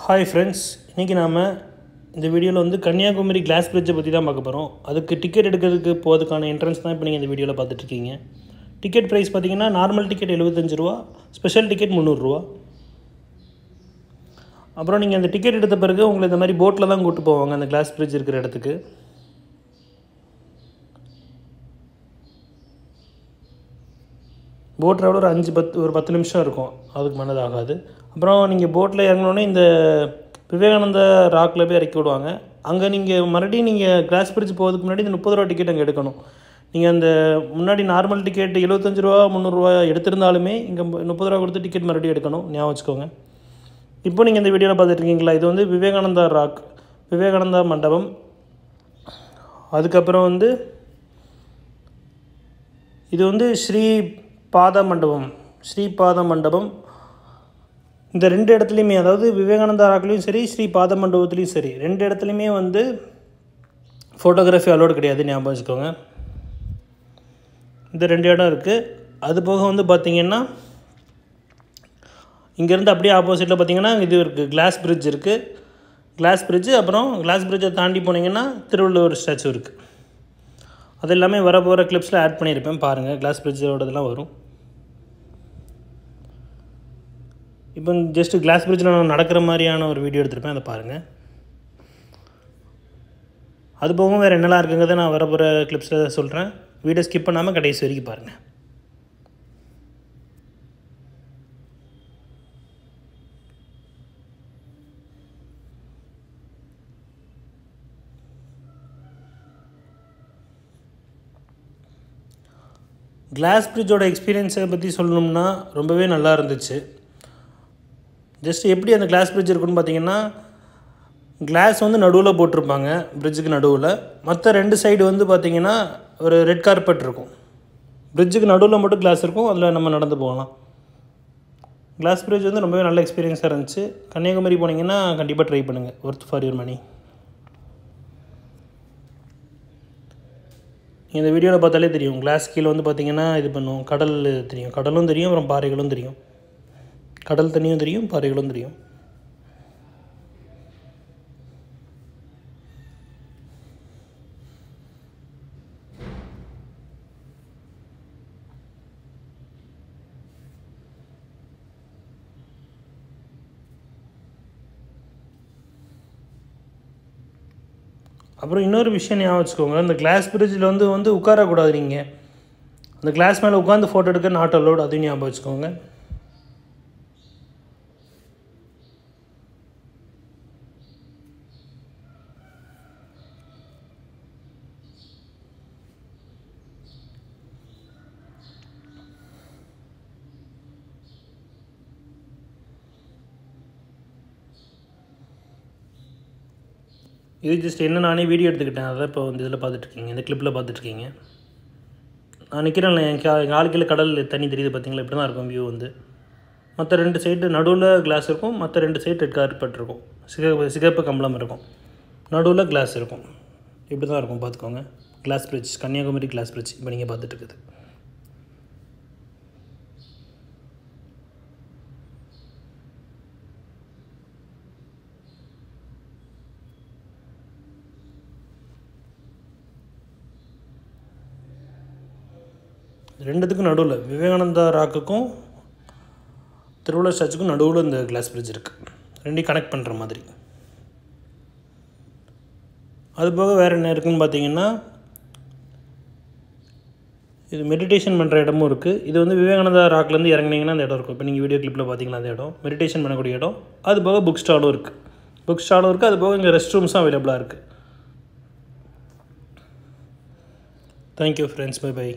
Hi friends, இன்னைக்கு நாம இந்த வீடியோல வந்து கன்னியாகுமரி கிளாஸ் பிரிட்ஜ் பத்தி தான் பார்க்க போறோம். அதுக்கு டிக்கெட் எடுக்கிறதுக்கு போறதுக்கான என்ட்ரன்ஸ் தான் இப்போ நீங்க இந்த வீடியோல பார்த்துட்டு இருக்கீங்க. டிக்கெட் பிரைஸ் பாத்தீங்கன்னா நார்மல் டிக்கெட் 75 ரூபாய், ஸ்பெஷல் டிக்கெட் 300 ரூபாய். அப்புறம் நீங்க அந்த டிக்கெட் எடுத்த பிறகு உங்களை இந்த மாதிரி போட்ல தான் கூட்டி போவாங்க அந்த கிளாஸ் பிரிட்ஜ் இருக்கிற இடத்துக்கு. போட் டிராவல் ஒரு 10 நிமிஷம் இருக்கும், அதுக்கு மேலே ஆகாது. அப்புறம் நீங்கள் போட்டில் இறங்கினோடனே இந்த விவேகானந்தா ராக்கில் போய் இறக்கி விடுவாங்க. அங்கே நீங்கள் மறுபடியும் நீங்கள் கிளாஸ் பிரிட்ஜ் போகிறதுக்கு முன்னாடி இந்த 30 ரூபா டிக்கெட் அங்கே எடுக்கணும். நீங்கள் அந்த முன்னாடி நார்மல் டிக்கெட் 75 ரூபா 300 ரூபா எடுத்திருந்தாலுமே இங்கே 30 ரூபா கொடுத்து டிக்கெட் மறுபடியும் எடுக்கணும், ஞாபகம் வச்சுக்கோங்க. இப்போ நீங்கள் இந்த வீடியோவில் பார்த்துட்ருக்கீங்களா, இது வந்து விவேகானந்தா ராக், விவேகானந்தா மண்டபம். அதுக்கப்புறம் வந்து இது வந்து ஸ்ரீ பாத மண்டபம். இந்த ரெண்டு இடத்துலையுமே, அதாவது விவேகானந்தா ராக்லேயும் சரி ஸ்ரீ பாத மண்டபத்துலேயும் சரி, ரெண்டு இடத்துலையுமே வந்து ஃபோட்டோகிராஃபி அலோடு கிடையாது, ஞாபகம் வச்சுக்கோங்க. இந்த ரெண்டு இடம் இருக்குது. அது போக வந்து பார்த்திங்கன்னா இங்கேருந்து அப்படியே ஆப்போசிட்டில் பார்த்திங்கன்னா இது இருக்குது, கிளாஸ் பிரிட்ஜ் இருக்குது. கிளாஸ் பிரிட்ஜு, அப்புறம் கிளாஸ் பிரிட்ஜை தாண்டி போனீங்கன்னா திருவள்ளுவர் ஸ்டாச்சு இருக்குது. அது எல்லாமே வர போகிற கிளிப்ஸில் ஆட் பண்ணியிருப்பேன், பாருங்கள். கிளாஸ் பிரிட்ஜோடதெல்லாம் வரும். இப்போ ஜஸ்ட்டு கிளாஸ் பிரிட்ஜில் நான் நடக்கிற மாதிரியான ஒரு வீடியோ எடுத்திருப்பேன், அதை பாருங்கள். அது போகவும் வேறு என்னெல்லாம் இருக்குங்கிறத நான் வர போகிற கிளிப்ஸில் சொல்கிறேன். வீடியோ ஸ்கிப் பண்ணாமல் கடைசி வரைக்கும் பாருங்கள். கிளாஸ் பிரிட்ஜோட எக்ஸ்பீரியன்ஸை பற்றி சொல்லணும்னா ரொம்பவே நல்லா இருந்துச்சு. ஜஸ்ட் எப்படி அந்த கிளாஸ் பிரிட்ஜ் இருக்குன்னு பார்த்தீங்கன்னா, கிளாஸ் வந்து நடுவில் போட்டிருப்பாங்க, பிரிட்ஜுக்கு நடுவில். மற்ற ரெண்டு சைடு வந்து பார்த்திங்கன்னா ஒரு ரெட் கார்பெட் இருக்கும். பிரிட்ஜுக்கு நடுவில் மட்டும் கிளாஸ் இருக்கும், அதில் நம்ம நடந்து போகலாம். கிளாஸ் பிரிட்ஜ் வந்து ரொம்பவே நல்ல எக்ஸ்பீரியன்ஸாக இருந்துச்சு. கன்னியாகுமரி போனீங்கன்னா கண்டிப்பாக ட்ரை பண்ணுங்கள், ஒர்த் ஃபார் யுவர் மணி. இந்த வீடியோவில் பார்த்தாலே தெரியும், கிளாஸ் கீழே வந்து பார்த்திங்கன்னா இது பண்ணும், கடல் தெரியும், கடலும் தெரியும், அப்புறம் பாறைகளும் தெரியும். கடல் தண்ணியும் தெரியும், பாறைகளும் தெரியும். அப்புறம் இன்னொரு விஷயம் ஞாபகம் வச்சுக்கோங்க, இந்த கிளாஸ் பிரிட்ஜில் வந்து உட்காரக்கூடாது. நீங்கள் அந்த கிளாஸ் மேலே உட்காந்து ஃபோட்டோ எடுக்க நாட் அலோட், அதையும் ஞாபகம் வச்சுக்கோங்க. இது ஜஸ்ட் என்ன, நானே வீடியோ எடுத்துக்கிட்டேன், அதான் இப்போ வந்து இதில் பார்த்துட்ருக்கீங்க, இந்த கிளிப்பில் பார்த்துட்ருக்கீங்க. நான் நிற்கிறேன், எங்கள் ஆளுக்கில் கடல் தண்ணி தெரியுது பார்த்தீங்களா, இப்படி தான் இருக்கும் வியூ வந்து. மற்ற ரெண்டு சைடு நடுவில் கிளாஸ் இருக்கும், மற்ற ரெண்டு சைடு ரெட் கார்பெட் இருக்கும், சிகப்பு கம்பளம் இருக்கும், நடுவில் கிளாஸ் இருக்கும். இப்படி தான் இருக்கும், பார்த்துக்கோங்க. Glass bridge, Kanyakumari glass bridge இப்போ நீங்கள் பார்த்துட்ருக்குது. ரெண்டுத்துக்கும் நடுவில், விவேகானந்தா ராக்குக்கும் திருவள்ளுவர் ஸ்டாச்சுக்கும் நடுவில் இந்த கிளாஸ் பிரிட்ஜ் இருக்குது, ரெண்டையும் கனெக்ட் பண்ணுற மாதிரி. அது போக வேறு என்ன இருக்குதுன்னு பார்த்தீங்கன்னா, இது மெடிடேஷன் பண்ணுற இடமும் இருக்குது. இது வந்து விவேகானந்தா ராக்லேருந்து இறங்குனீங்கன்னா அந்த இடம் இருக்கும். இப்போ நீங்கள் வீடியோ கிளிப்பில் பார்த்தீங்களா அந்த இடம், மெடிடேஷன் பண்ணக்கூடிய இடம். அது போக புக் ஸ்டாலும் இருக்குது. அது போக இங்கே ரெஸ்ட் ரூம்ஸும் அவைலபிளாக இருக்குது. Thank you friends, bye by.